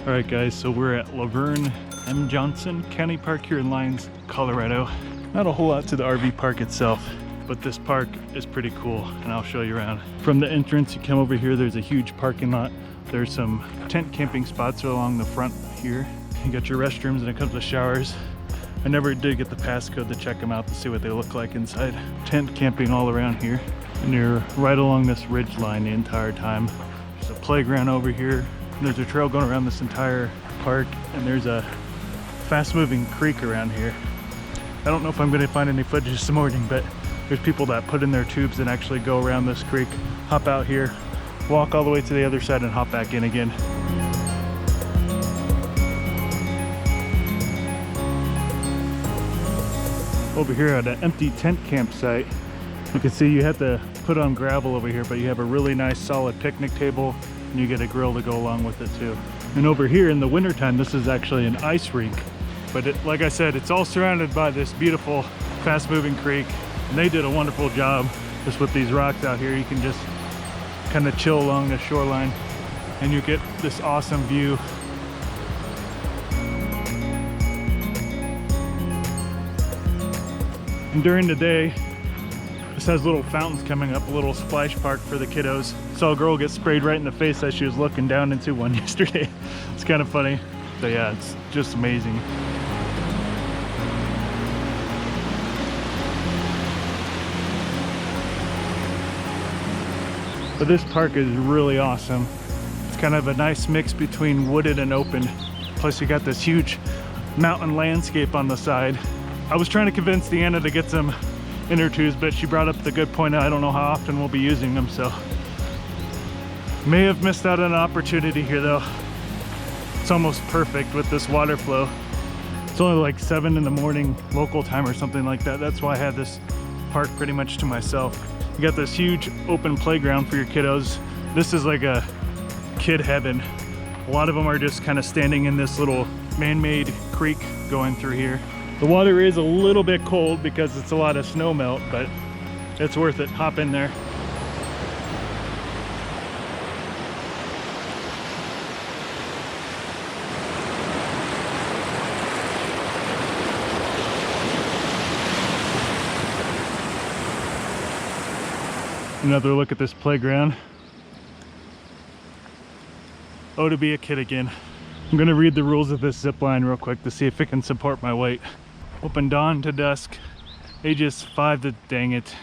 All right guys, so we're at Lavern M Johnson County Park here in Lyons, Colorado. Not a whole lot to the RV park itself, but this park is pretty cool and I'll show you around. From the entrance, you come over here, there's a huge parking lot. There's some tent camping spots along the front here. You got your restrooms and it comes with showers. I never did get the passcode to check them out to see what they look like inside. Tent camping all around here. And you're right along this ridge line the entire time. There's a playground over here. And there's a trail going around this entire park. And there's a fast-moving creek around here. I don't know if I'm going to find any footage this morning, but there's people that put in their tubes and actually go around this creek, hop out here, walk all the way to the other side and hop back in again. Over here at an empty tent campsite, you can see you have to put on gravel over here, but you have a really nice solid picnic table and you get a grill to go along with it too. And over here in the wintertime, this is actually an ice rink. But like I said, it's all surrounded by this beautiful fast-moving creek. And they did a wonderful job just with these rocks out here. You can just kind of chill along the shoreline and you get this awesome view. And during the day, this has little fountains coming up, a little splash park for the kiddos. Saw a girl get sprayed right in the face as she was looking down into one yesterday. It's kind of funny. But yeah, it's just amazing. But this park is really awesome. It's kind of a nice mix between wooded and open. Plus you got this huge mountain landscape on the side. I was trying to convince Deanna to get some inner tubes, but she brought up the good point. I don't know how often we'll be using them, so may have missed out on an opportunity here though. It's almost perfect with this water flow. It's only like 7 in the morning local time or something like that. That's why I had this park pretty much to myself. You got this huge open playground for your kiddos. This is like a kid heaven. A lot of them are just kind of standing in this little man-made creek going through here. The water is a little bit cold because it's a lot of snow melt, but it's worth it. Hop in there. Another look at this playground. Oh, to be a kid again. I'm gonna read the rules of this zip line real quick to see if it can support my weight. Open dawn to dusk, ages 5 to dang it.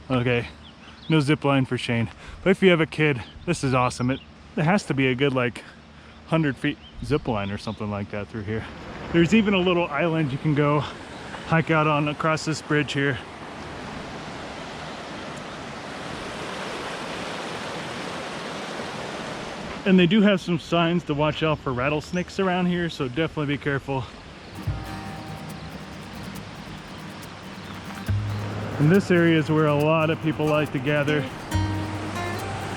Okay, no zip line for Shane. But if you have a kid, this is awesome. It has to be a good like 100 feet zip line or something like that through here. There's even a little island you can go hike out on across this bridge here. And they do have some signs to watch out for rattlesnakes around here, so definitely be careful. And this area is where a lot of people like to gather.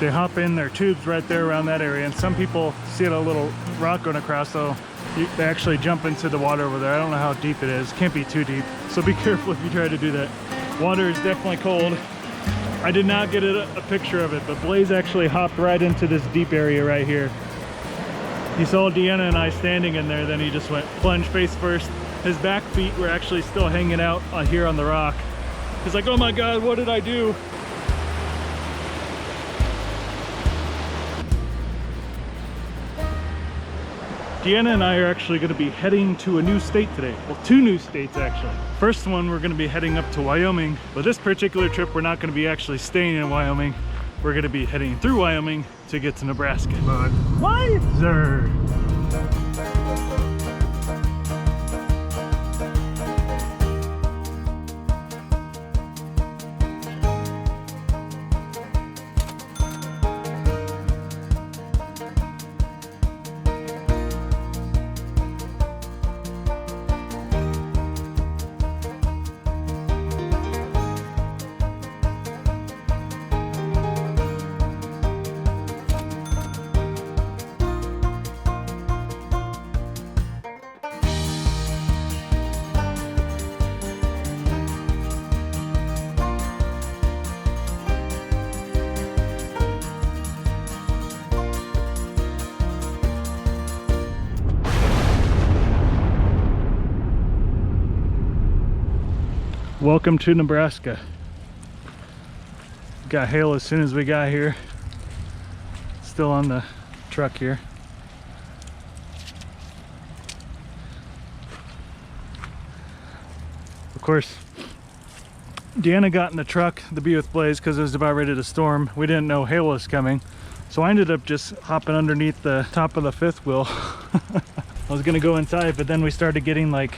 They hop in their tubes right there around that area, and some people see a little rock going across, so they actually jump into the water over there. I don't know how deep it is. Can't be too deep, so be careful if you try to do that. Water is definitely cold. I did not get a picture of it, but Blaze actually hopped right into this deep area right here. He saw Deanna and I standing in there, then he just went plunge face first. His back feet were actually still hanging out here on the rock. He's like, oh my God, what did I do? Deanna and I are actually going to be heading to a new state today. Well, 2 new states actually. First one, we're going to be heading up to Wyoming. But this particular trip, we're not going to be actually staying in Wyoming. We're going to be heading through Wyoming to get to Nebraska. Budweiser! Welcome to Nebraska. Got hail as soon as we got here. Still on the truck here. Of course, Deanna got in the truck to be with Blaze because it was about ready to storm. We didn't know hail was coming, so I ended up just hopping underneath the top of the fifth wheel. I was gonna go inside, but then we started getting like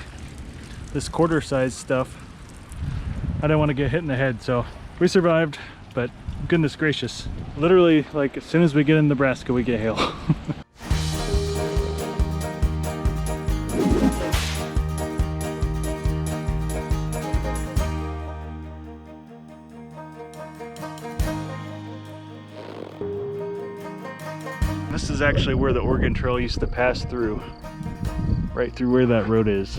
this quarter-sized stuff. I didn't want to get hit in the head, so we survived, but goodness gracious. Literally, like, as soon as we get in Nebraska, we get hail. This is actually where the Oregon Trail used to pass through, right through where that road is.